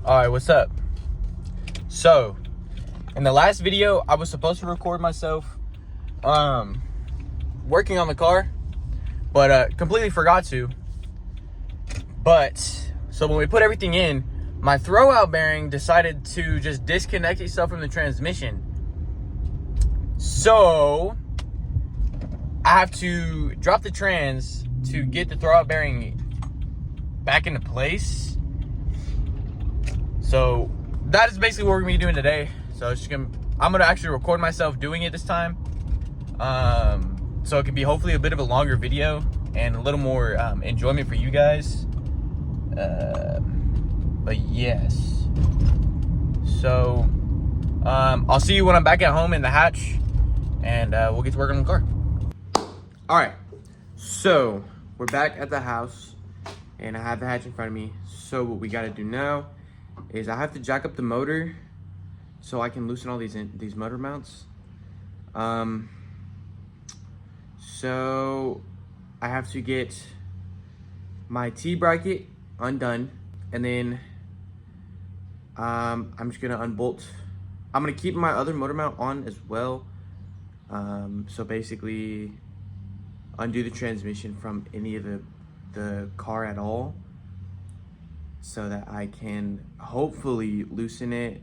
Alright, what's up? So, in the last video, I was supposed to record myself working on the car, but completely forgot to. But, so when we put everything in, my throwout bearing decided to just disconnect itself from the transmission. So, I have to drop the trans to get the throwout bearing back into place. So that is basically what we're gonna be doing today. So I'm gonna actually record myself doing it this time. So it can be hopefully a bit of a longer video and a little more enjoyment for you guys. But yes. So I'll see you when I'm back at home in the hatch, and we'll get to work on the car. All right. So we're back at the house, and I have the hatch in front of me. So what we gotta do now is I have to jack up the motor so I can loosen all these motor mounts. So I have to get my T-bracket undone, and then I'm just gonna unbolt. I'm gonna keep my other motor mount on as well. So basically undo the transmission from any of the car at all, so that I can hopefully loosen it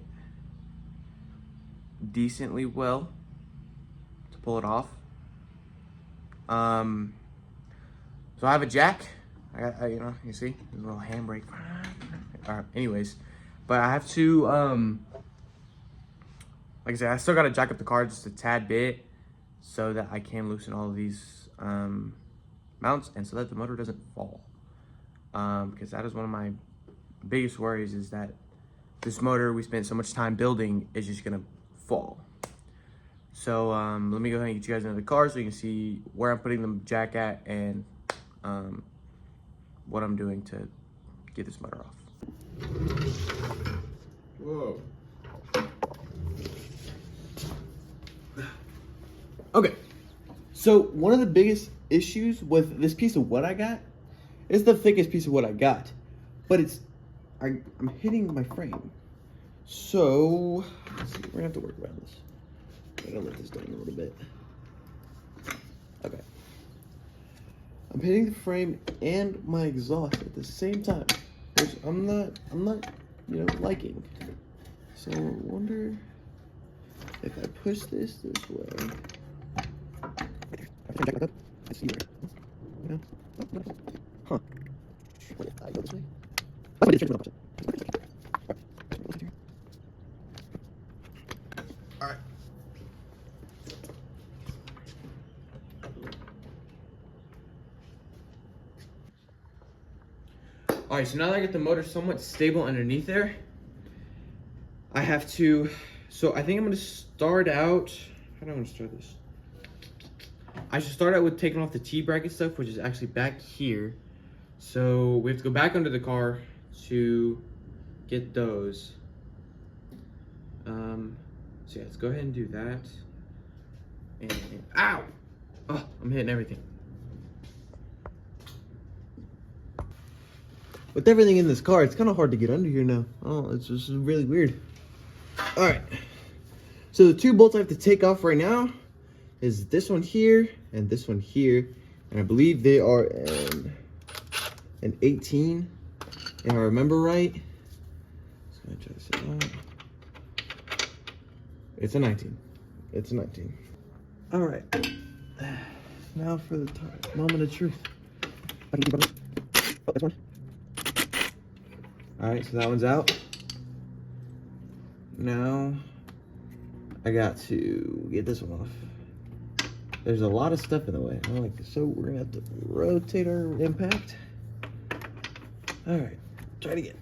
decently well to pull it off. So I have a jack. You see, there's a little handbrake. Anyways, but I have to, like I said, I still gotta jack up the car just a tad bit so that I can loosen all of these mounts, and so that the motor doesn't fall. Because that is one of my biggest worries, is that this motor we spent so much time building is just gonna fall. So let me go ahead and get you guys into the car so you can see where I'm putting the jack at and what I'm doing to get this motor off. Whoa. Okay, so one of the biggest issues with this piece of wood I got is the thickest piece of wood I got, but I'm hitting my frame. So let's see, we're gonna have to work around this. I'm gonna let this down a little bit. Okay, I'm hitting the frame and my exhaust at the same time, which I'm not liking. So I wonder if I push this way. I see where. Huh. Wait, I go this way? Alright. Alright, so now that I get the motor somewhat stable underneath there, I have to, so I think I'm gonna start out, how do I want to start this? I should start out with taking off the T-bracket stuff, which is actually back here. So we have to go back under the car to get those. So yeah, let's go ahead and do that. And ow! Oh, I'm hitting everything. With everything in this car, it's kind of hard to get under here now. Oh, it's just really weird. All right. So the two bolts I have to take off right now is this one here and this one here. And I believe they are an 18, if I remember right. So I'm gonna try this out. It's a 19. It's a 19. All right. Now for the moment of truth. Oh, this one. All right, so that one's out. Now I got to get this one off. There's a lot of stuff in the way. So we're gonna have to rotate our impact. All right, try it again.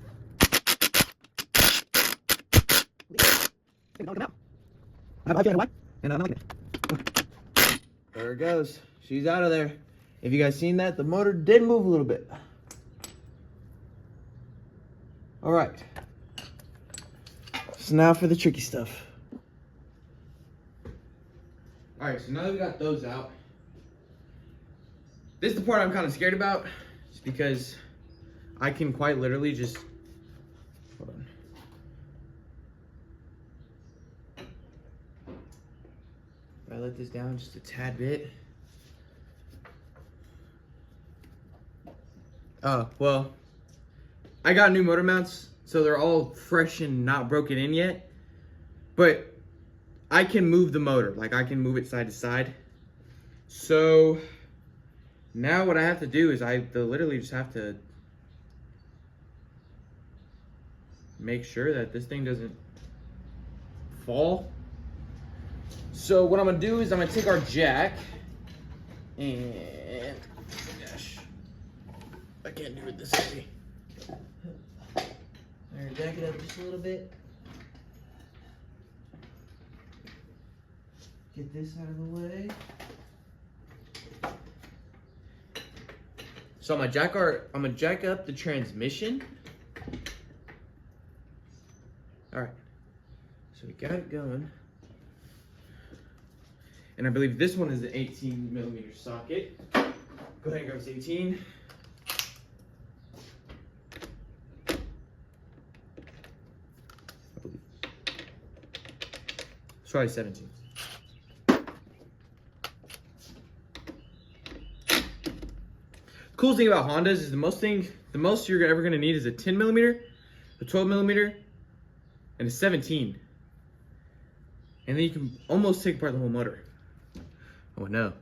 There it goes. She's out of there. If you guys seen that, the motor did move a little bit. All right. So now for the tricky stuff. All right, so now that we got those out, this is the part I'm kind of scared about, just because I can quite literally just, hold on. let this down just a tad bit. Oh, well, I got new motor mounts, so they're all fresh and not broken in yet. But I can move the motor, like I can move it side to side. So now what I have to do is I literally just have to make sure that this thing doesn't fall. So what I'm gonna do is I'm gonna take our jack and, gosh, I can't do it this way. I'm gonna jack it up just a little bit. Get this out of the way. So I'm gonna jack up the transmission. All right, so we got it going. And I believe this one is an 18mm socket. Go ahead and grab this 18. It's probably 17. Cool thing about Hondas is the most you're ever gonna need is a 10mm, a 12mm, and a 17. And then you can almost take apart the whole motor. Oh no.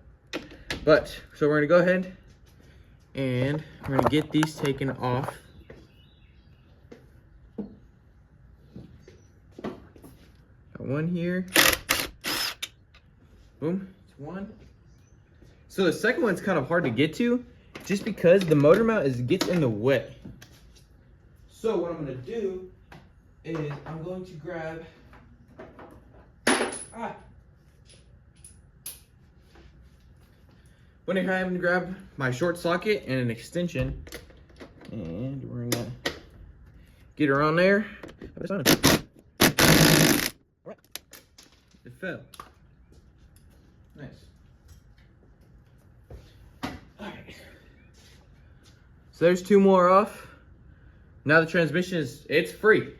But, so we're gonna go ahead and we're gonna get these taken off. Got one here. Boom, it's one. So the second one's kind of hard to get to just because the motor mount gets in the way. So what I'm gonna do is I'm going to grab, went ahead and grab my short socket and an extension, and we're gonna get her on there. All right. It fell. Nice. All right. So there's two more off. Now the transmission it's free.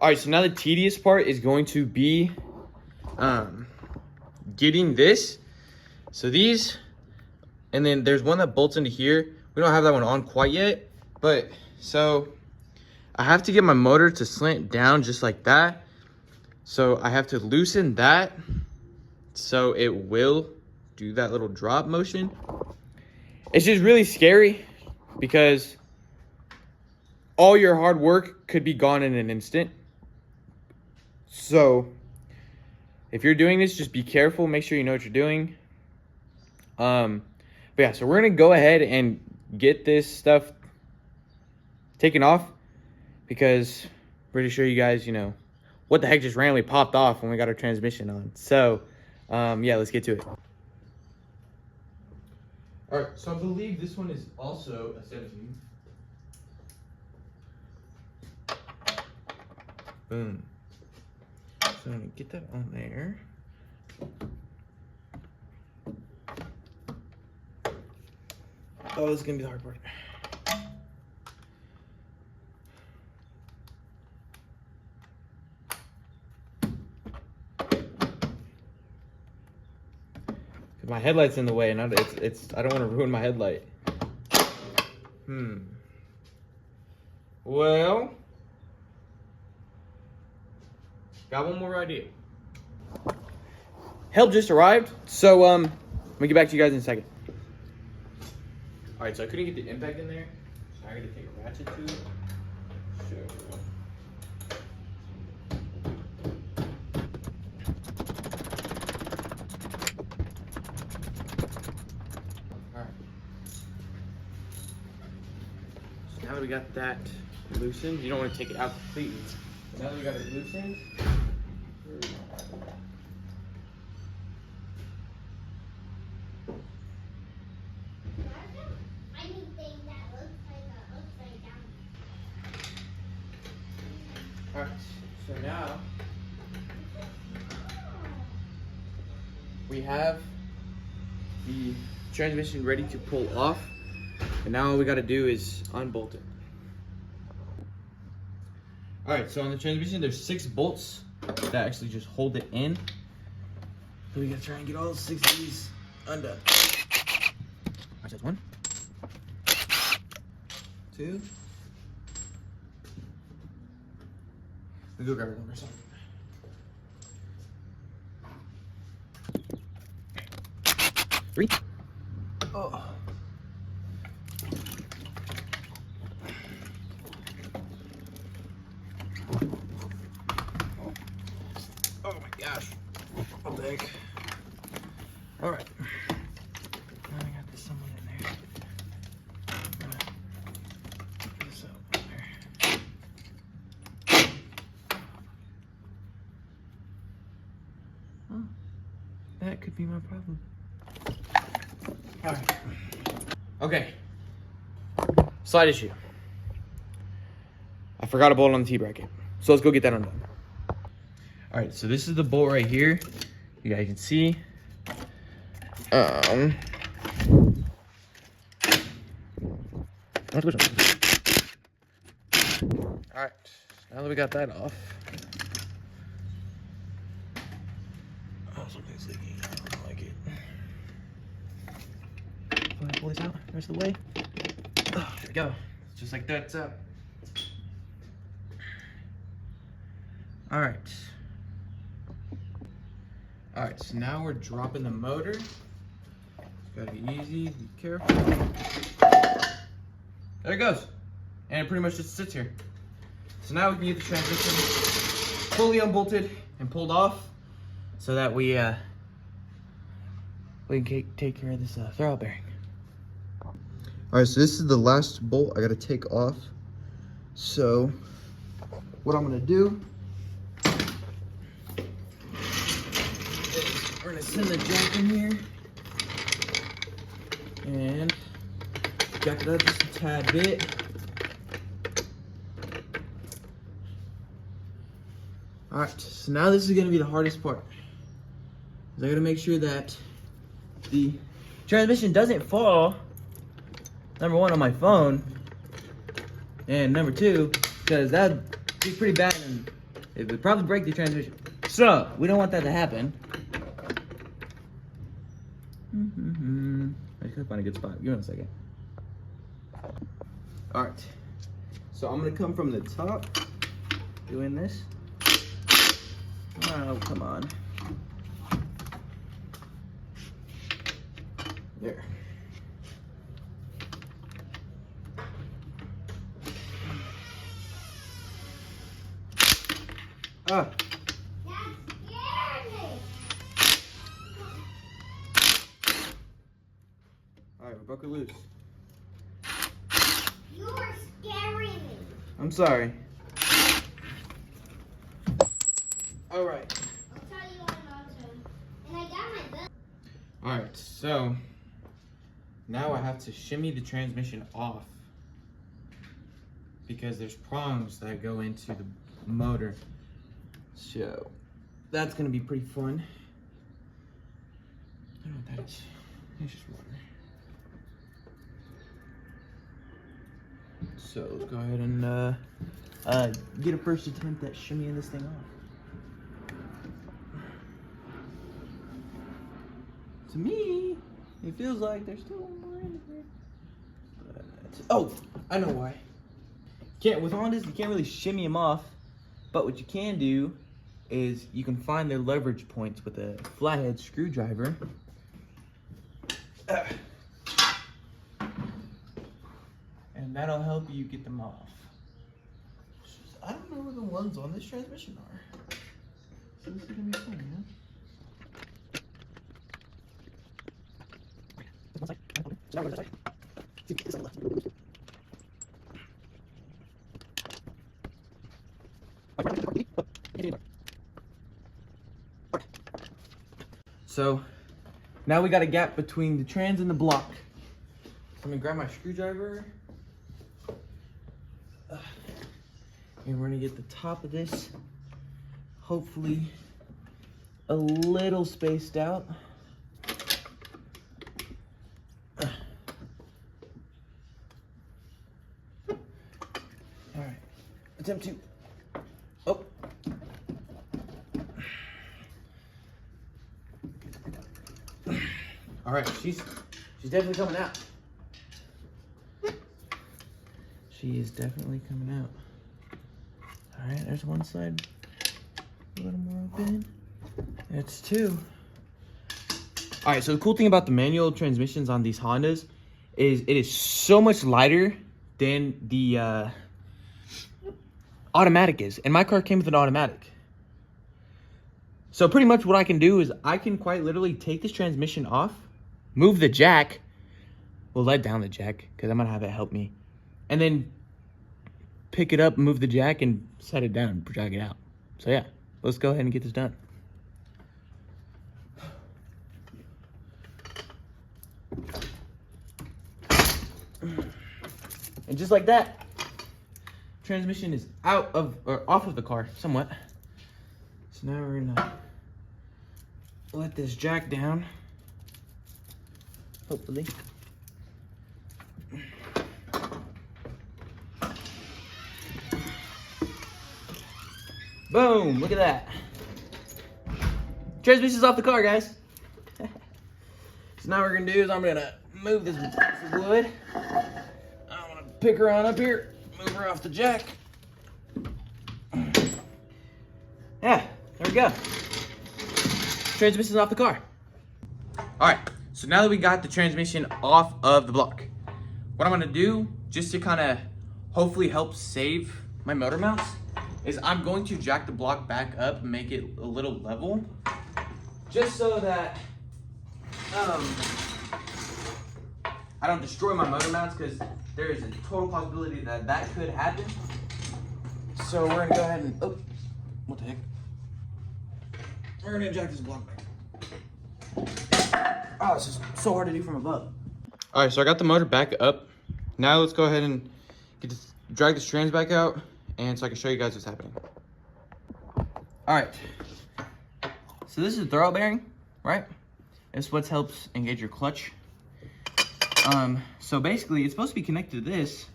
All right, so now the tedious part is going to be getting this. So these, and then there's one that bolts into here. We don't have that one on quite yet, but so I have to get my motor to slant down just like that. So I have to loosen that so it will do that little drop motion. It's just really scary because all your hard work could be gone in an instant. So if you're doing this, just be careful, make sure you know what you're doing. But yeah, so we're gonna go ahead and get this stuff taken off because pretty sure you guys, you know, what the heck just randomly popped off when we got our transmission on. So yeah, let's get to it. All right, so I believe this one is also a 17. Boom. So I'm gonna get that on there. Oh, this is gonna be the hard part. My headlight's in the way, and I don't want to ruin my headlight. Well, got one more idea. Help just arrived, so let me get back to you guys in a second. All right, so I couldn't get the impact in there, so I got to take a ratchet to it. Now that we got that loosened, you don't want to take it out completely. Now that we got it loosened, all right, so now we have the transmission ready to pull off. And now all we got to do is unbolt it. All right, so on the transmission, there's 6 bolts that actually just hold it in. So we gotta try and get all 6 of these undone. All right, that's 1, 2. Let me go grab a number or something. 3. Oh. Oh my gosh. What the heck? All right. Now I got this someone in there. I'm gonna put this out there. Oh, that could be my problem. All right. Okay. Slight issue. I forgot a bolt on the T-bracket. So let's go get that undone. All right, so this is the bolt right here. You guys can see. All right, now that we got that off. Oh, something's leaking. I don't like it. Go ahead, pull this out the rest of the way. Oh, there we go. Just like that. All right. All right, so now we're dropping the motor. Gotta be easy, be careful. There it goes. And it pretty much just sits here. So now we can get the transmission fully unbolted and pulled off so that we can take care of this throttle bearing. All right, so this is the last bolt I gotta take off. So what I'm gonna do is we're gonna send the jack in here and jack it up just a tad bit. All right, so now this is gonna be the hardest part. I gotta make sure that the transmission doesn't fall, number 1, on my phone, and number 2, because that'd be pretty bad and it would probably break the transmission. So, we don't want that to happen. I just gotta find a good spot. Give me a second. All right, so I'm gonna come from the top, doing this. Oh, come on. There. Ah. That scared me. All right, we broke it loose. You are scaring me. I'm sorry. All right. I'll tell you when not to. And I got my gun. All right, so now I have to shimmy the transmission off because there's prongs that go into the motor. So that's gonna be pretty fun. I don't know what that is. It's just water. So let's go ahead and get a first attempt at shimmying this thing off. To me, it feels like there's still more in here. Oh, I know why. With Hondas, you can't really shimmy them off, but what you can do is you can find their leverage points with a flathead screwdriver. And that'll help you get them off. I don't know where the ones on this transmission are. So this is gonna be fun, man. So now we got a gap between the trans and the block. So I'm gonna grab my screwdriver and we're gonna get the top of this hopefully a little spaced out. All right, attempt 2. All right, she's definitely coming out. She is definitely coming out. All right, there's one side a little more open. It's two. All right, so the cool thing about the manual transmissions on these Hondas is it is so much lighter than the automatic is. And my car came with an automatic. So pretty much what I can do is I can quite literally take this transmission off, move the jack, well, let down the jack because I'm gonna have it help me, and then pick it up, move the jack, and set it down, drag it out. So yeah, let's go ahead and get this done. And just like that, transmission is out of, or off of the car, somewhat. So now we're gonna let this jack down, hopefully. Boom, look at that. Transmission's off the car, guys. So now what we're gonna do is I'm gonna move this wood. I'm gonna pick her on up here, move her off the jack. Yeah, there we go. Transmission's off the car. All right, so now that we got the transmission off of the block, what I'm gonna do, just to kind of hopefully help save my motor mounts, is I'm going to jack the block back up and make it a little level, just so that I don't destroy my motor mounts, because there is a total possibility that that could happen. So we're gonna go ahead and, oh, what the heck? We're gonna jack this block back. Oh, this is so hard to do from above. All right, so I got the motor back up. Now let's go ahead and drag the strands back out, and so I can show you guys what's happening. All right. So this is the throw bearing, right? It's what helps engage your clutch. So basically, it's supposed to be connected to this,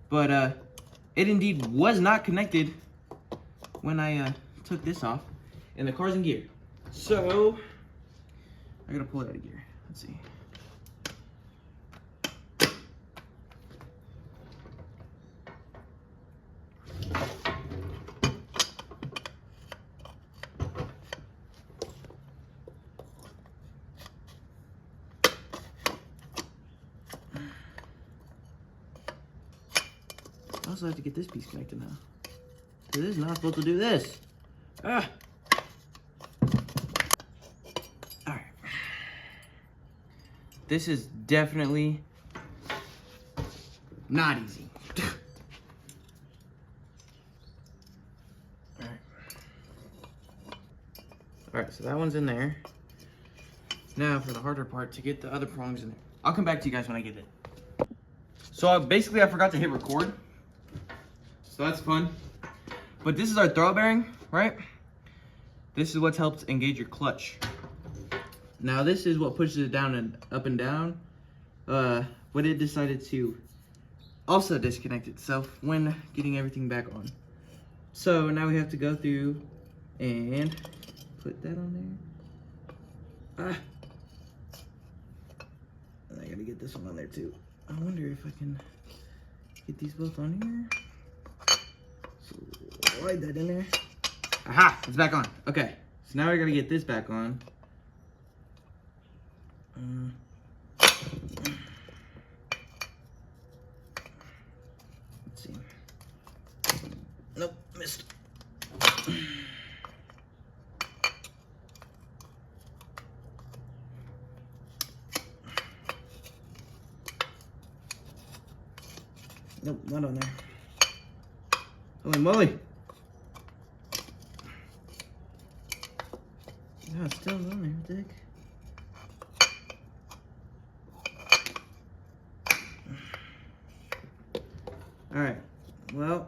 but it indeed was not connected when I took this off, and the car's in gear. So I gotta pull it out of gear. Let's see. I also have to get this piece connected now. This is not supposed to do this. Ah. All right. This is definitely not easy. All right. All right, so that one's in there. Now for the harder part, to get the other prongs in there. I'll come back to you guys when I get it. So basically I forgot to hit record. So that's fun. But this is our throw bearing, right? This is what's helped engage your clutch. Now this is what pushes it down and up and down. But it decided to also disconnect itself when getting everything back on. So now we have to go through and put that on there. Ah. And I gotta get this one on there too. I wonder if I can get these both on here. Slide that in there. Aha! It's back on. Okay. So now we gotta get this back on. Let's see. Nope, missed. Nope, not on there. Holy moly! No, it's still on there, what the heck? Alright, well.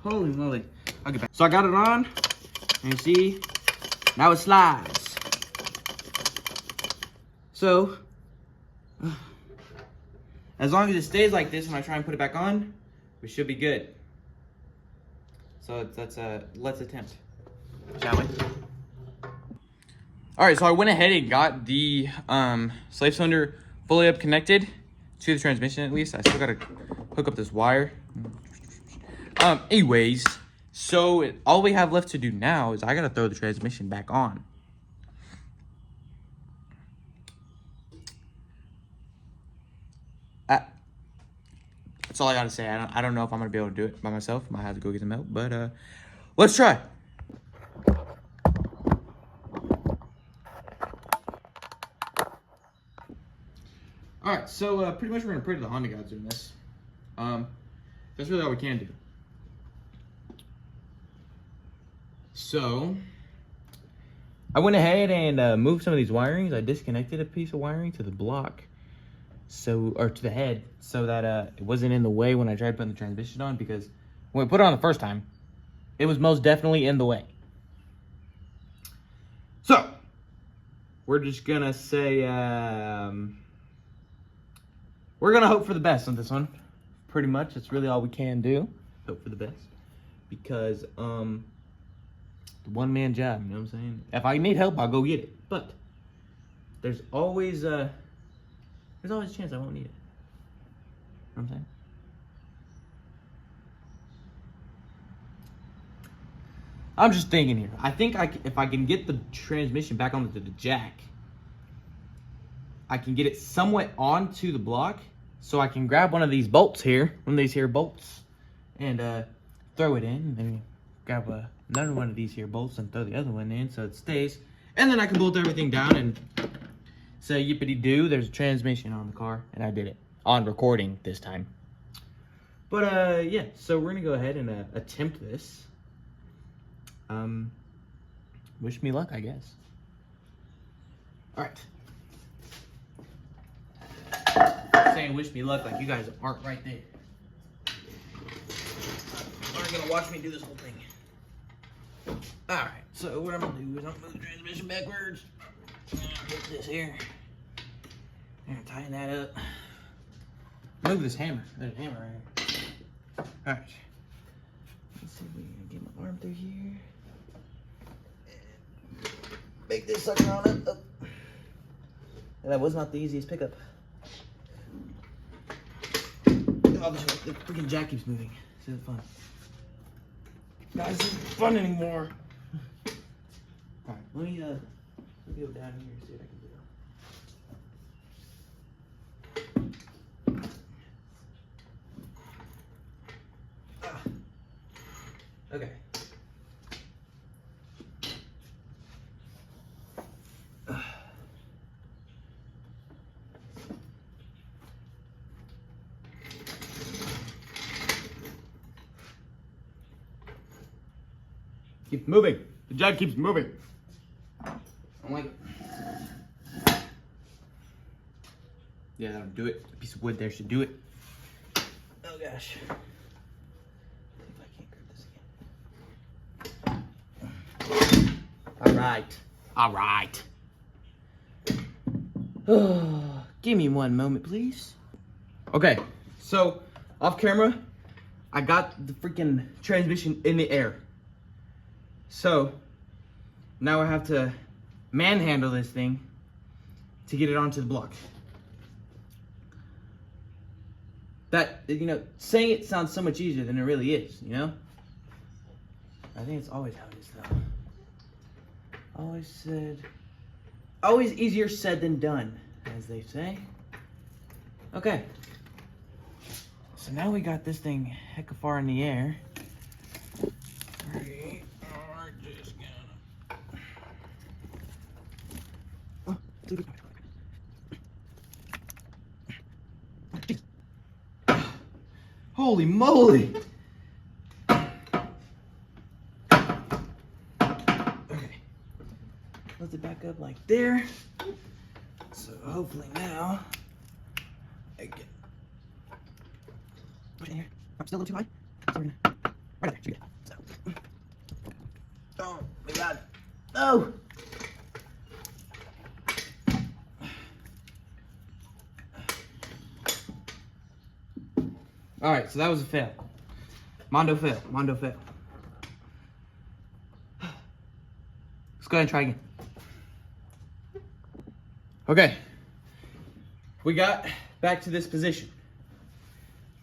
Holy moly. I'll get back. So I got it on, and you see, Now it slides. So, as long as it stays like this when I try and put it back on, we should be good. So let's attempt, shall we? All right, so I went ahead and got the slave cylinder fully up connected to the transmission at least. I still gotta hook up this wire. Anyways, so all we have left to do now is I gotta throw the transmission back on. That's all I gotta say. I don't know if I'm gonna be able to do it by myself. Might have to go get some help, but let's try. All right, so pretty much we're gonna pray to the Honda gods doing this. That's really all we can do. So I went ahead and moved some of these wirings. I disconnected a piece of wiring to the block, or to the head, so that it wasn't in the way when I tried putting the transmission on, because when we put it on the first time, it was most definitely in the way. So we're just gonna say we're gonna hope for the best on this one. Pretty much, that's really all we can do. Hope for the best, because the one-man job. You know what I'm saying? If I need help, I'll go get it. But there's always a chance I won't need it. You know what I'm saying? I'm just thinking here. I think if I can get the transmission back onto the jack, I can get it somewhat onto the block, so I can grab one of these bolts here, one of these here bolts, and throw it in, and then grab another one of these here bolts and throw the other one in so it stays. And then I can bolt everything down and say yippity-doo, there's a transmission on the car, and I did it on recording this time. But yeah, so we're gonna go ahead and attempt this. Wish me luck, I guess. All right. Saying wish me luck like you guys aren't right there. Aren't gonna watch me do this whole thing. All right, so what I'm gonna do is I'm gonna move the transmission backwards. And put this here. And tighten that up. Move this hammer. There's a hammer right here. All right. Let's see if we can get my arm through here. And make this sucker on up. Oh. And that was not the easiest pickup. Oh, the freaking jack keeps moving. This isn't fun. Guys, this isn't fun anymore. Alright, let me go down here and see what I can do. Okay. Keep moving. The jack keeps moving. I don't like it. Yeah, that'll do it. A piece of wood there should do it. Oh gosh. See if I can't grab this again. All right. Oh, give me one moment, please. Okay, so off camera, I got the freaking transmission in the air. So now I have to manhandle this thing to get it onto the block. That, you know, saying it sounds so much easier than it really is, you know? I think it's always how it is, though. Always easier said than done, as they say. Okay. So now we got this thing hecka far in the air. We are just gonna... Holy moly! Okay. Let it back up like there. So hopefully now I get push in here. I'm still a little too high. So we're gonna right there. So, oh my god. Oh! All right, so that was a fail. Mondo fail. Mondo fail. Let's go ahead and try again. Okay. We got back to this position.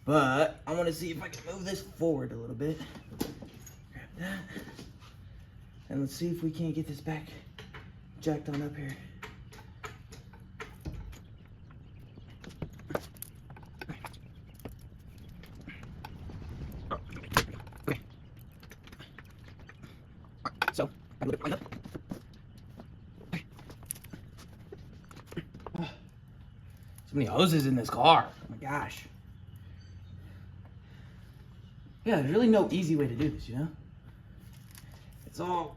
But I want to see if I can move this forward a little bit. Grab that. And let's see if we can't get this back jacked on up here. So, a little bit up. So many hoses in this car. Oh my gosh. Yeah, there's really no easy way to do this, you know? It's all...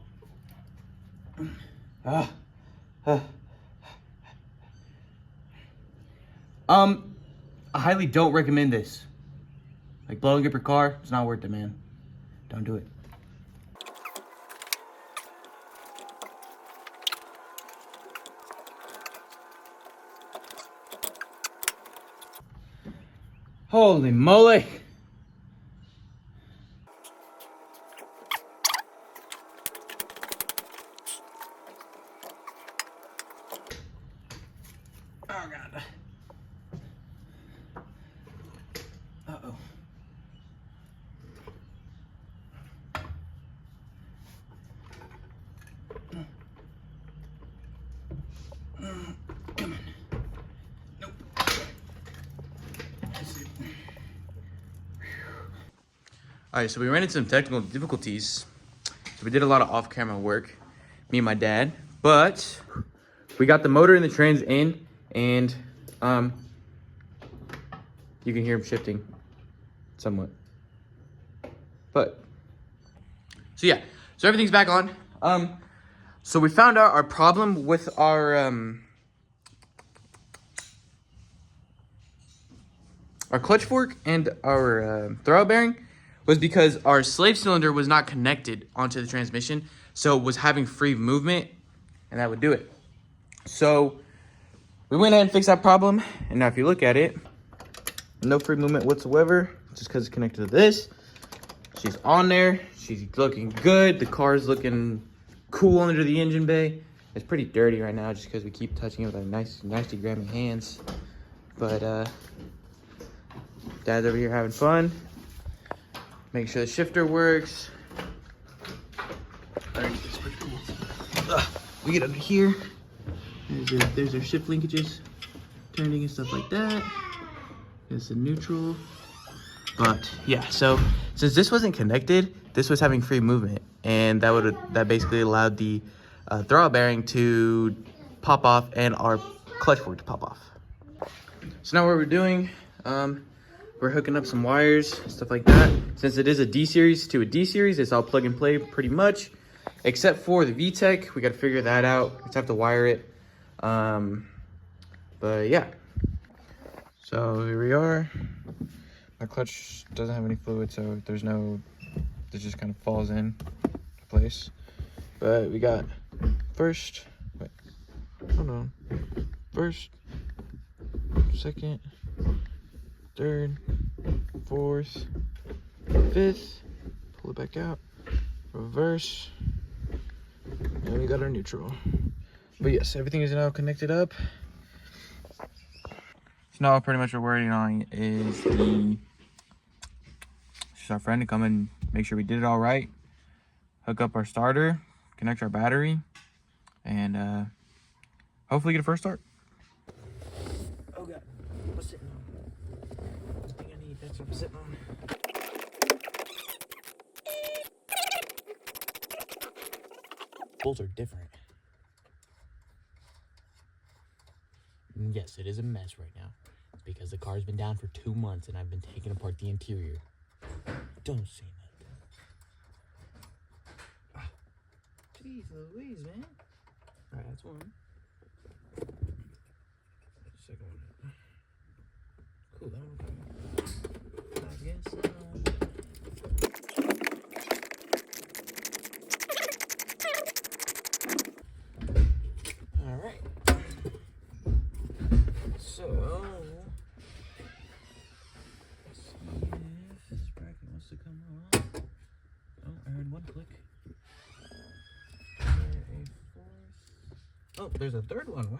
I highly don't recommend this. Like, blowing up your car, it's not worth it, man. Don't do it. Holy moly! Oh god. Uh-oh. Come on. Nope. Alright, so we ran into some technical difficulties. So we did a lot of off-camera work, me and my dad. But we got the motor and the trans in, and you can hear them shifting somewhat. But so yeah, so everything's back on. So we found out our problem with our clutch fork and our throttle bearing was because our slave cylinder was not connected onto the transmission, so it was having free movement, and that would do it. So we went ahead and fixed that problem, and now if you look at it, no free movement whatsoever, just because it's connected to this. She's on there, she's looking good, the car's looking cool under the engine bay. It's pretty dirty right now just because we keep touching it with our nasty grimy hands. But Dad's over here having fun. Make sure the shifter works. Alright, it's pretty cool. We get under here. There's our shift linkages, turning and stuff like that. There's the neutral. But yeah, so since this wasn't connected, this was having free movement, and that basically allowed the throttle bearing to pop off and our clutch fork to pop off. So now what we're doing, we're hooking up some wires, stuff like that. Since it is a D series to a D series, it's all plug and play pretty much, except for the VTEC. We got to figure that out. We just have to wire it. But yeah. So here we are. My clutch doesn't have any fluid, so it just kind of falls in place. But we got first, second, third, fourth, fifth, pull it back out, reverse, and we got our neutral. But yes, everything is now connected up. So now pretty much what we're waiting on is our friend to come and make sure we did it all right, hook up our starter, connect our battery, and hopefully get a first start. Oh god, what's sitting on? I think I need, that's what I'm sitting on. Bolts are different. Yes, it is a mess right now. It's because the car's been down for 2 months and I've been taking apart the interior. Don't say that. Jeez Louise, man. Alright, that's one. Second one. Cool, that one. I guess so. Alright. So, let's see. Oh, there's a third one. Wow.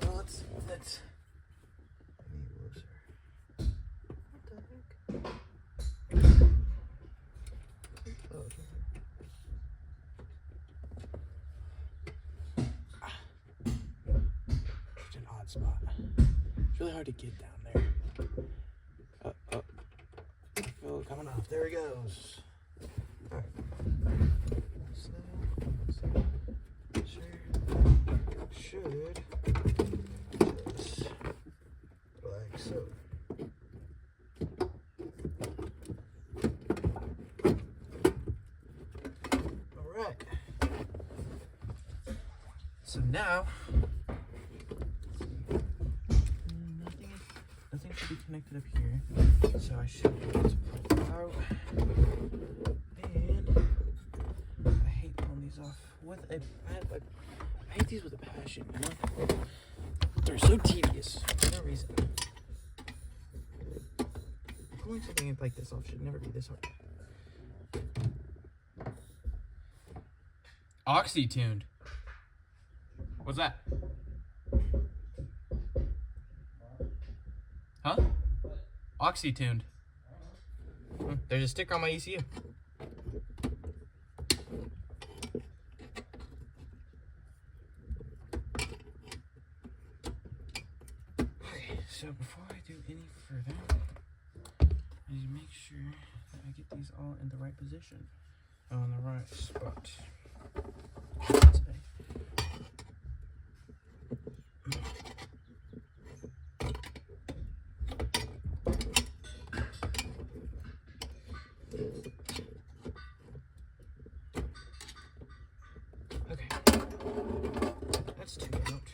Well, let's. What the heck? Oh, okay. Such an odd spot. It's really hard to get down there. Oh. Oh, coming off. There he goes. Alright. So, should just like so. Alright. So now nothing should be connected up here. So I should be able to pull it out. And I hate pulling these off with a I hate these with a passion, you know? They're so tedious for no reason. Pulling something like this off should never be this hard. Oxy-tuned. What's that? Huh? Oxy-tuned. There's a sticker on my ECU. Okay, so before I do any further, I need to make sure that I get these all in the right position. Oh, in the right spot. Okay, that's two out.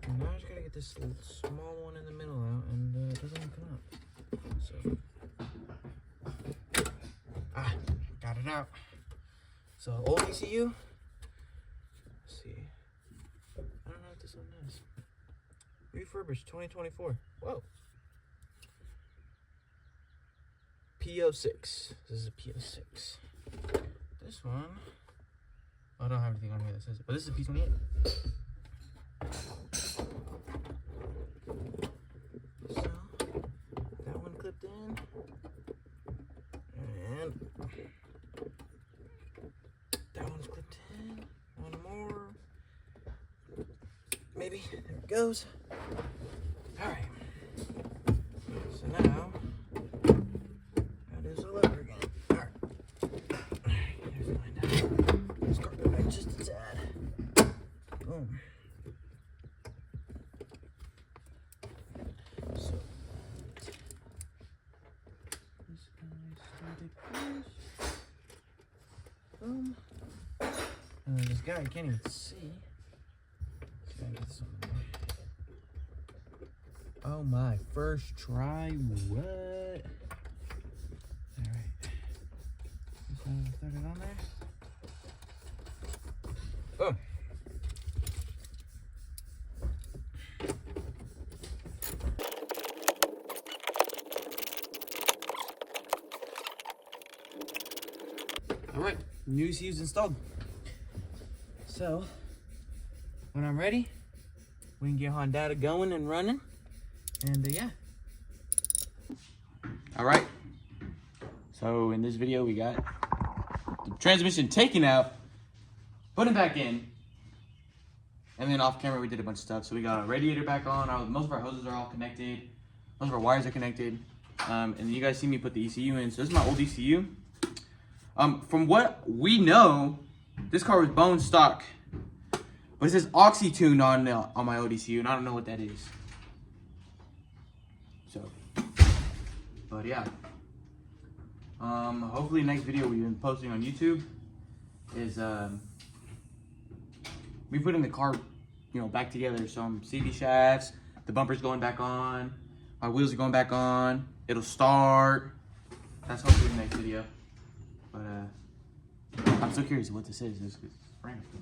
And now I just gotta get this small one in the middle out, and it doesn't even come out. So, got it out. So old ECU. Let's see. I don't know what this one is. Refurbished 2024. Whoa. P06. This is a P06. This one. I don't have anything on here that says it, but this is a P28. So that one clipped in. And that one's clipped in. One more. Maybe. There it goes. Alright. So now that is all over again. Alright. There's mine. Let's go back just a tad. Boom. So this guy started first. Boom. And then this guy, you can't even see. Let's try and get this on there. Oh my, first try, what? Alright. Just throw it on there. Boom. Alright, new ECU is installed. So, when I'm ready, we can get Honda going and running. And yeah. Alright. So in this video we got the transmission taken out, put it back in, and then off camera we did a bunch of stuff. So we got a radiator back on, most of our hoses are all connected, most of our wires are connected. And you guys see me put the ECU in. So this is my old ECU. From what we know, this car was bone stock. But it says oxy-tuned on my old ECU, and I don't know what that is. So, but yeah. Hopefully next video we've been posting on YouTube is we putting the car, back together. Some CD shafts, the bumper's going back on, our wheels are going back on. It'll start. That's hopefully the next video. But I'm so curious what this is. It's brand new.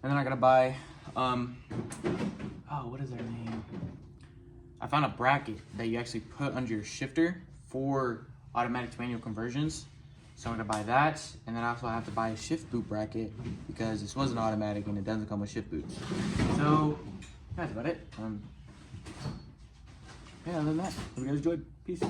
And then I gotta buy oh, what is their name? I found a bracket that you actually put under your shifter for automatic to manual conversions. So I'm gonna buy that, and then I also have to buy a shift boot bracket because this wasn't automatic and it doesn't come with shift boots. So that's about it. Yeah, other than that, hope you guys enjoyed. Peace.